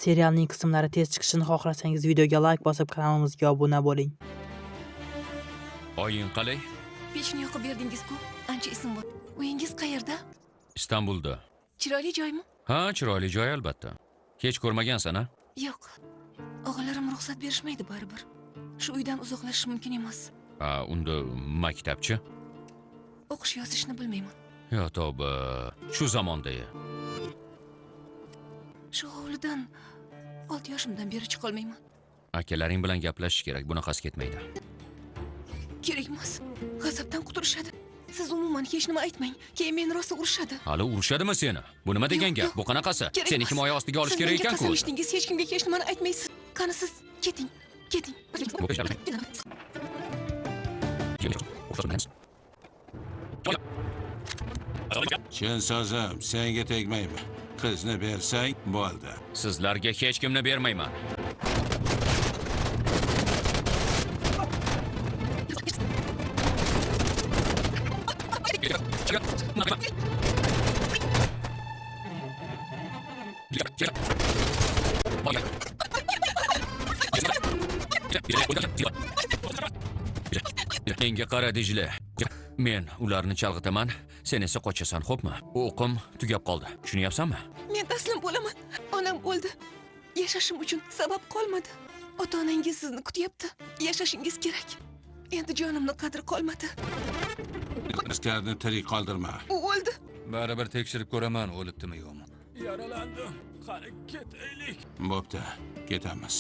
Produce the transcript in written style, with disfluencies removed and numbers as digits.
Serialning qismlari tez chiqishini xohlasangiz videoga like bosib kanalimizga obuna bo'ling. Oying qalay? Pechni yoqib berdingiz-ku, ancha esim bor. Uyingiz qayerda? Istanbulda. Chiroyli joymi? Ha, chiroyli joy albatta. Hech ko'rmagansan-a? Yo'q. O'g'illarim ruxsat berishmaydi baribir. Shu uydan uzoqlashish mumkin emas. Ha, unda maktabchi? O'qish yozishni bilmayman. Yo, tavba, shu zamonda. Shu hovlidan 6 yoshimdan beri chiqolmayman. Akalaring bilan gaplashish kerak, bunaqasi ketmaydi. Kerak emas. G'azabdan qutulishadi. Siz umuman hech nima aytmang. Keyin meni rosa urishadi. Hali urishadimi seni? Bu nima degan gap? Bu qanaqasi? Seni himoya ostiga olish kerak ekan-ku. Siz menga qasam ichdingiz, hech kimga hech nimani aytmaysiz. Qani siz keting. Keting. Chin sozim, senga tegmayman. Qizni bersang, bo'ldi. Sizlarga hech kimni bermayman. Menga qara Dijla. Men ularni chalg'itaman, sen esa qochasan, xo'pmi? O'qim tugab qoldi. Tushunyapsanmi? Men taslim bo'laman. Onam o'ldi. Yashashim uchun sabab qolmadi. Ota-onangiz sizni kutyapti. Yashashingiz kerak. Endi jonimni qadri qolmadi. Askarni tirik qoldirma. U o'ldi. Baribir tekshirib ko'raman, o'libdimi yo'qmi. Yaralandim. Qani ketaylik. Bo'pti, ketamiz.